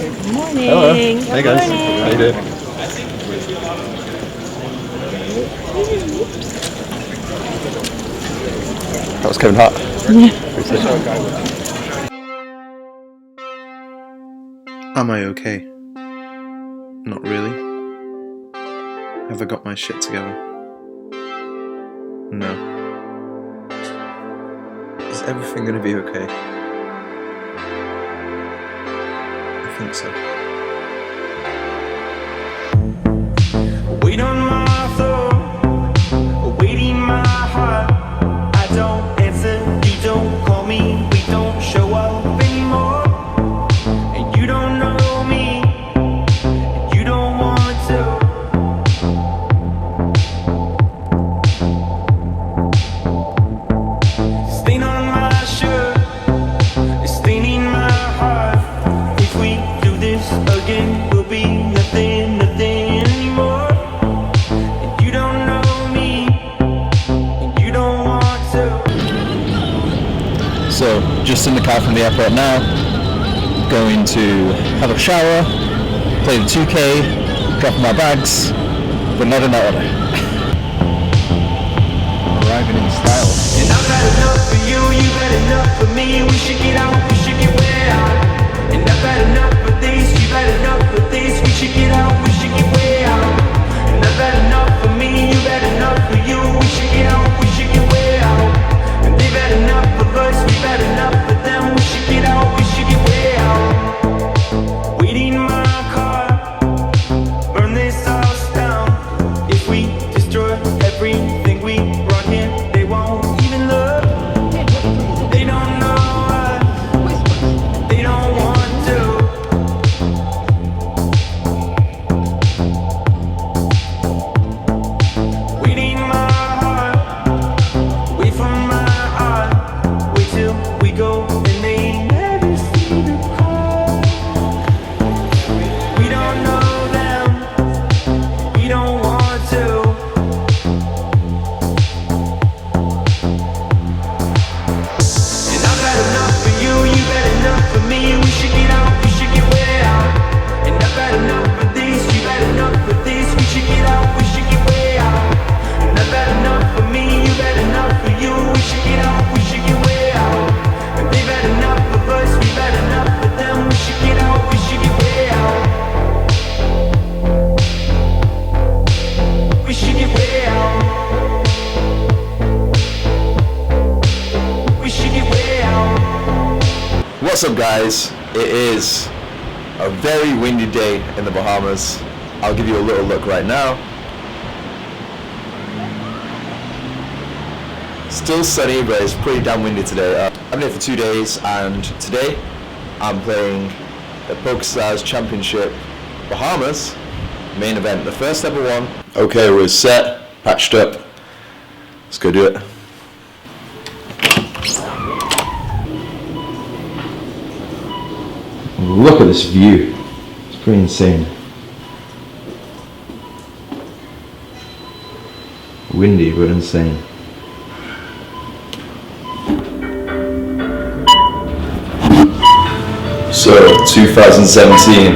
Good morning. Hello. Good Hey guys. morning. How you doing? That was Kevin Hart. Am I okay? Not really. Have I got my shit together? No. Is everything gonna be okay? I think so. Wait on my floor, waiting my heart. I don't answer, you don't call me, we don't show up anymore. And you don't know me, and you don't want to. Stain on my shirt, it's staining my heart. If we do this again, we'll be nothing anymore. And you don't know me, and you don't want to. So, just in the car from the airport now, going to have a shower, play the 2K, drop my bags, but not in that order. Arriving in style. And I've had enough for you, you've had enough for me. We should get out, we should get way out. And I've had enough of this, you've had enough of this. We should get out, we should get way out. And I've had enough for me, you've had enough for you. We should get out, we should get way out. And they've had enough of us, we've had enough of them. We should get out, we should get way out. Waiting my car, burn this house down. If we destroy everything we brought here, they won't even look. They don't know us, they don't want to. Waiting my heart, wait for my art. Wait till we go and they never see the call. We don't know them, we don't want to. And I've had enough for you, you've had enough for me. We should get out, we should get way out. And I've had enough of this, you've had enough of this. We should get out, we should get way out. And I've had enough for me, you've had enough for you. We should get out, we should get way out. And they've had enough of us, we've had enough of them. We should get out, we should get way out. We should get way out. We should get way out. What's up, guys? It is a very windy day in the Bahamas. I'll give you a little look right now. Still sunny, but it's pretty damn windy today. I've been here for 2 days, and today I'm playing the PokerStars Championship Bahamas main event, the first ever one. Okay, we're set, patched up. Let's go do it. Look at this view. It's pretty insane. Windy, but insane. So, 2017.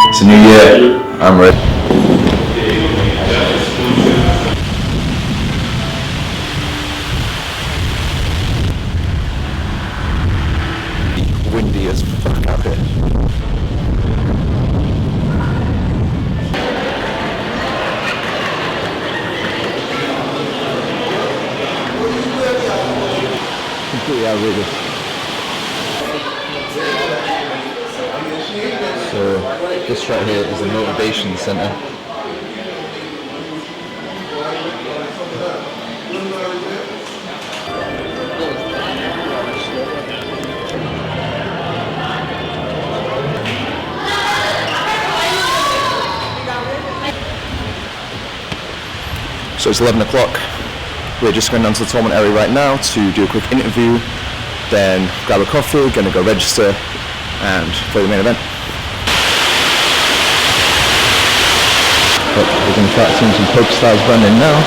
It's a new year. I'm ready. Windy as fuck out here. Completely outrageous. So this right here is the motivation center. So it's 11 o'clock. We're just going down to the tournament area right now to do a quick interview, then grab a coffee, gonna go register and play the main event. But we're going to start seeing some PokerStars running now.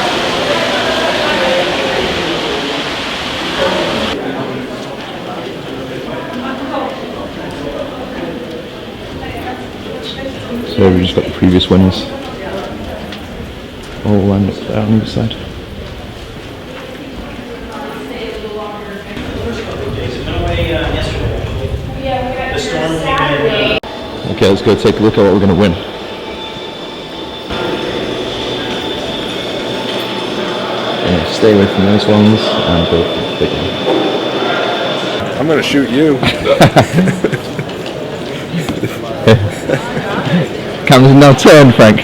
So we just got the previous winners all lined up there on either side. Okay, let's go take a look at what we're going to win. Stay away from those ones and go for the big one. I'm going to shoot you. Cameras now turned, Frank.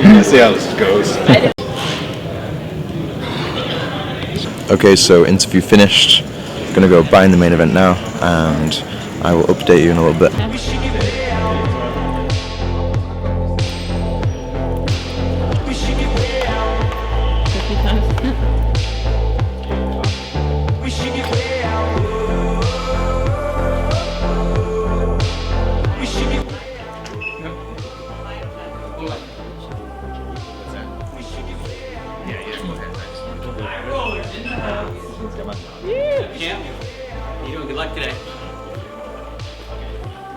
Let's see how this goes. Okay, so interview finished. Gonna go buy in the main event now, and I will update you in a little bit. Good luck today.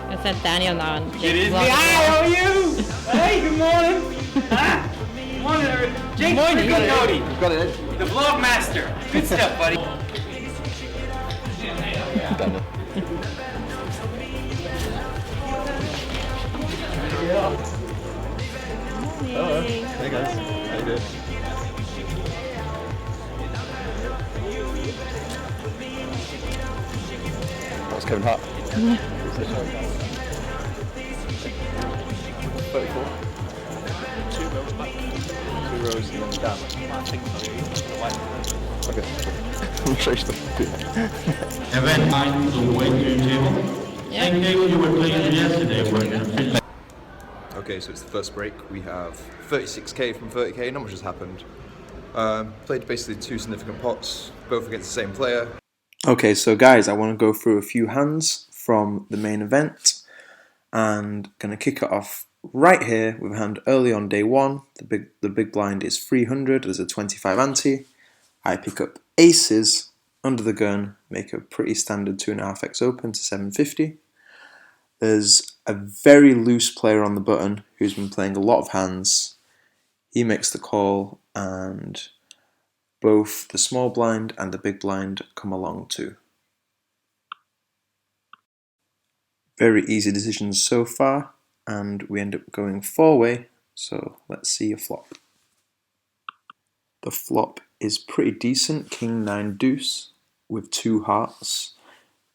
I sent Daniel now and It is me. Hi, how are you? Hey, good morning. Huh? Good morning. Jake, morning. good, Cody. Got it. The vlog master. Good stuff, buddy. Hello. Hey guys. How you doing? That was Kevin Hart. 34. 2 rows back. 2 rows and then down. Okay. I'm sure you still do that. Event 9 is a waiting table. Yeah. Same table you were playing yesterday when you finished. Okay, so it's the first break. We have 36k from 30k, not much has happened. Played basically 2 significant pots, both against the same player. Okay, so guys, I want to go through a few hands from the main event, and gonna kick it off right here with a hand early on day 1. The big blind is 300, there's a 25 ante. I pick up aces under the gun, make a pretty standard 2.5x open to 750. There's a very loose player on the button who's been playing a lot of hands. He makes the call, and both the small blind and the big blind come along too. Very easy decisions so far, and we end up going 4-way, so let's see a flop. The flop is pretty decent, king 9 deuce with 2 hearts.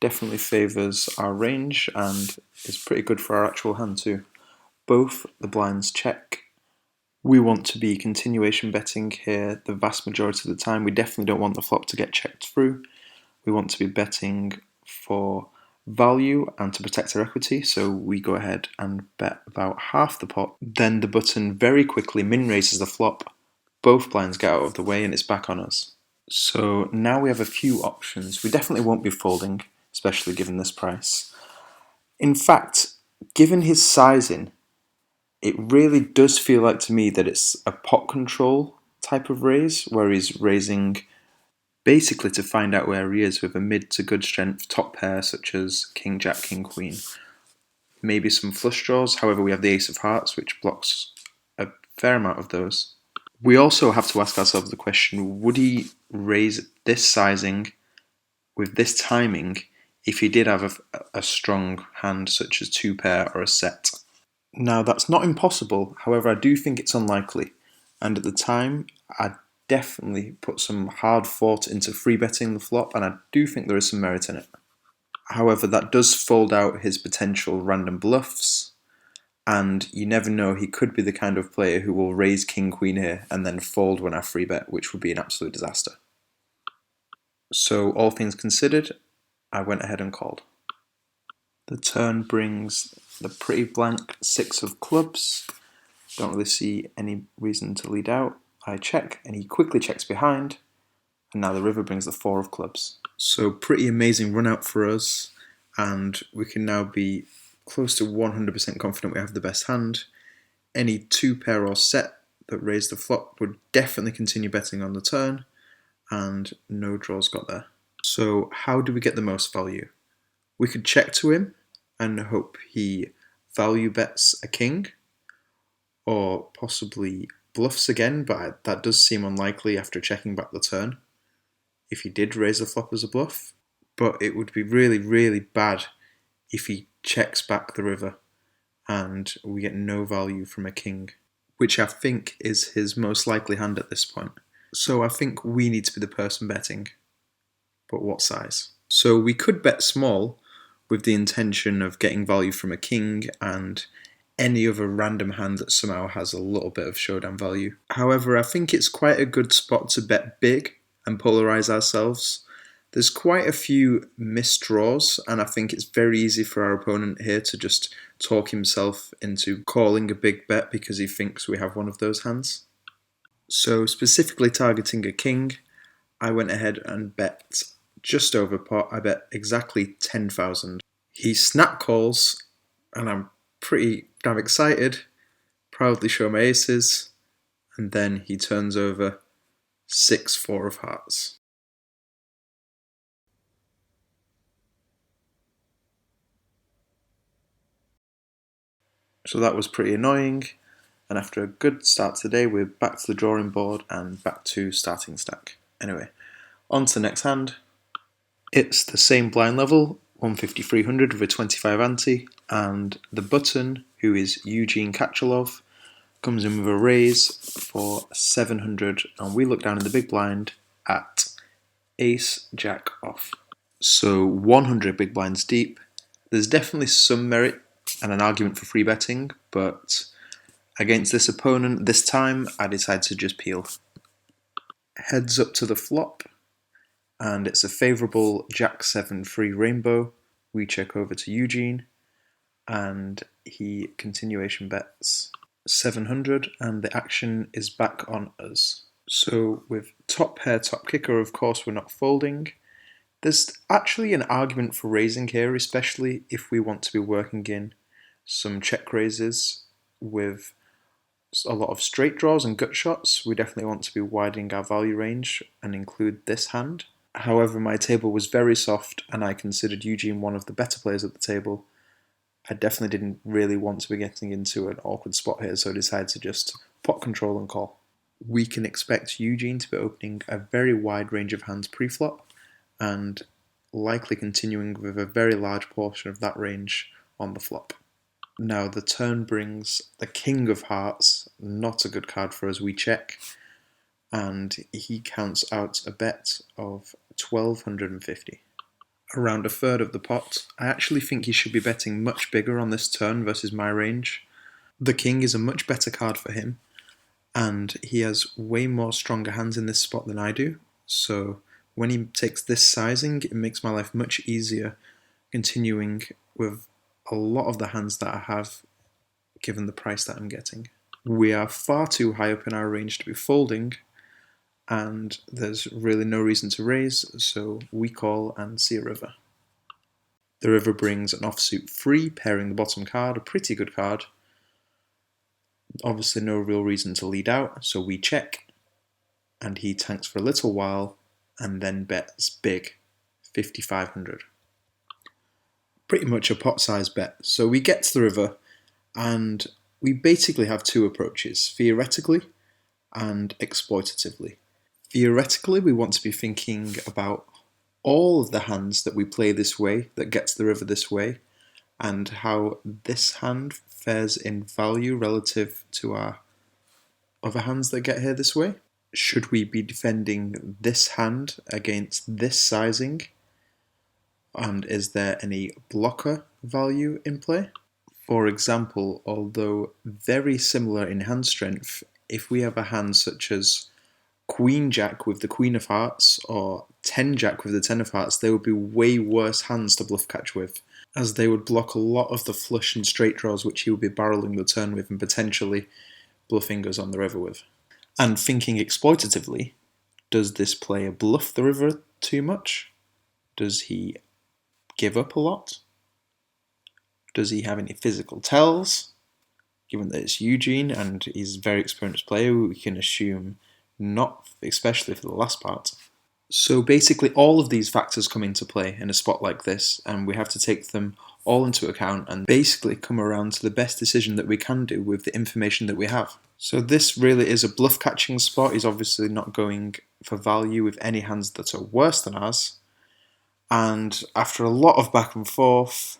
Definitely favours our range and is pretty good for our actual hand too. Both the blinds check. We want to be continuation betting here the vast majority of the time. We definitely don't want the flop to get checked through. We want to be betting for value and to protect our equity, so we go ahead and bet about half the pot. Then the button very quickly min raises the flop. Both blinds get out of the way and it's back on us. So now we have a few options. We definitely won't be folding, especially given this price. In fact, given his sizing, it really does feel like to me that it's a pot control type of raise, where he's raising basically to find out where he is with a mid to good strength top pair such as king, jack, king, queen. Maybe some flush draws, however we have the ace of hearts which blocks a fair amount of those. We also have to ask ourselves the question, would he raise this sizing with this timing if he did have a strong hand such as 2 pair or a set? Now that's not impossible, however I do think it's unlikely, and at the time I definitely put some hard thought into free betting the flop, and I do think there is some merit in it. However, that does fold out his potential random bluffs, and you never know, he could be the kind of player who will raise king queen here and then fold when I free bet, which would be an absolute disaster. So all things considered, I went ahead and called. The turn brings the pretty blank 6 of clubs. Don't really see any reason to lead out. I check and he quickly checks behind, and now the river brings the 4 of clubs. So pretty amazing run out for us, and we can now be close to 100% confident we have the best hand. Any 2 pair or set that raised the flop would definitely continue betting on the turn, and no draws got there. So how do we get the most value? We could check to him and hope he value bets a king, or possibly bluffs again, but that does seem unlikely after checking back the turn, if he did raise the flop as a bluff. But it would be really, really bad if he checks back the river and we get no value from a king, which I think is his most likely hand at this point. So I think we need to be the person betting, but what size? So we could bet small with the intention of getting value from a king and any other random hand that somehow has a little bit of showdown value. However, I think it's quite a good spot to bet big and polarize ourselves. There's quite a few missed draws, and I think it's very easy for our opponent here to just talk himself into calling a big bet because he thinks we have one of those hands. So specifically targeting a king, I went ahead and bet just over pot. I bet exactly 10,000. He snap calls, and I'm pretty damn excited, proudly show my aces, and then he turns over 6-4 of hearts. So that was pretty annoying, and after a good start today, we're back to the drawing board and back to starting stack. Anyway, on to the next hand. It's the same blind level, 150-300 with a 25 ante, and the button, who is Eugene Kachalov, comes in with a raise for 700, and we look down in the big blind at ace jack off. So 100 big blinds deep. There's definitely some merit and an argument for free betting, but against this opponent this time I decided to just peel. Heads up to the flop, and it's a favourable Jack-7 free rainbow. We check over to Eugene, and he continuation bets 700, and the action is back on us. So with top pair, top kicker, of course we're not folding. There's actually an argument for raising here, especially if we want to be working in some check raises with a lot of straight draws and gut shots. We definitely want to be widening our value range and include this hand. However, my table was very soft and I considered Eugene one of the better players at the table. I definitely didn't really want to be getting into an awkward spot here, so I decided to just pot control and call. We can expect Eugene to be opening a very wide range of hands pre-flop and likely continuing with a very large portion of that range on the flop. Now the turn brings the King of Hearts, not a good card for us, we check, and he counts out a bet of 1,250. Around a third of the pot. I actually think he should be betting much bigger on this turn versus my range. The King is a much better card for him, and he has way more stronger hands in this spot than I do, so when he takes this sizing, it makes my life much easier continuing with a lot of the hands that I have given the price that I'm getting. We are far too high up in our range to be folding, and there's really no reason to raise, so we call and see a river. The river brings an offsuit 3, pairing the bottom card, a pretty good card. Obviously no real reason to lead out, so we check, and he tanks for a little while, and then bets big, 5,500. Pretty much a pot-sized bet. So we get to the river, and we basically have two approaches, theoretically and exploitatively. Theoretically, we want to be thinking about all of the hands that we play this way, that get to the river this way, and how this hand fares in value relative to our other hands that get here this way. Should we be defending this hand against this sizing? And is there any blocker value in play? For example, although very similar in hand strength, if we have a hand such as Queen Jack with the Queen of Hearts or 10 Jack with the 10 of Hearts, they would be way worse hands to bluff catch with, as they would block a lot of the flush and straight draws which he would be barreling the turn with and potentially bluffing us on the river with. And thinking exploitatively, does this player bluff the river too much? Does he give up a lot? Does he have any physical tells? Given that it's Eugene and he's a very experienced player, we can assume not, especially for the last part. So basically all of these factors come into play in a spot like this, and we have to take them all into account and basically come around to the best decision that we can do with the information that we have. So this really is a bluff catching spot. He's obviously not going for value with any hands that are worse than ours. And after a lot of back and forth,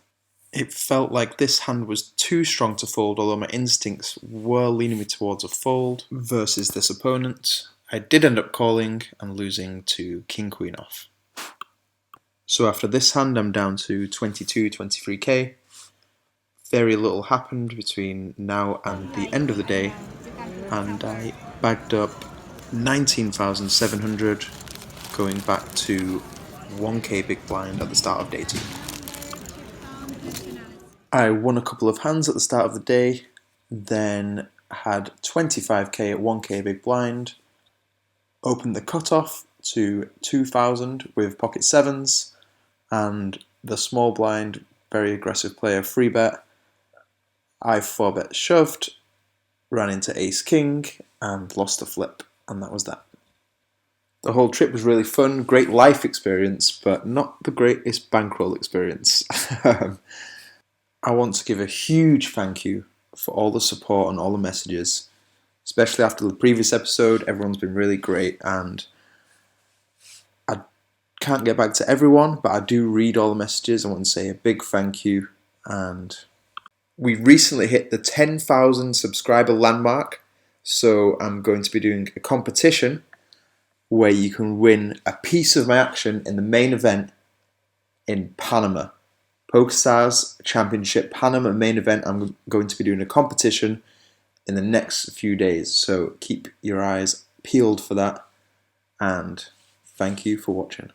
it felt like this hand was too strong to fold, although my instincts were leaning me towards a fold versus this opponent. I did end up calling and losing to King Queen off. So after this hand I'm down to 23k. Very little happened between now and the end of the day, and I bagged up 19,700, going back to 1k big blind at the start of day 2. I won a couple of hands at the start of the day, then had 25k at 1k big blind, opened the cutoff to 2,000 with pocket sevens, and the small blind, very aggressive player, free bet. I 4-bet shoved, ran into ace king, and lost the flip, and that was that. The whole trip was really fun, great life experience, but not the greatest bankroll experience. I want to give a huge thank you for all the support and all the messages, especially after the previous episode. Everyone's been really great, and I can't get back to everyone, but I do read all the messages. I want to say a big thank you, and we recently hit the 10,000 subscriber landmark, so I'm going to be doing a competition where you can win a piece of my action in the main event in Panama. PokerStars Championship Panama main event. I'm going to be doing a competition in the next few days, so keep your eyes peeled for that, and thank you for watching.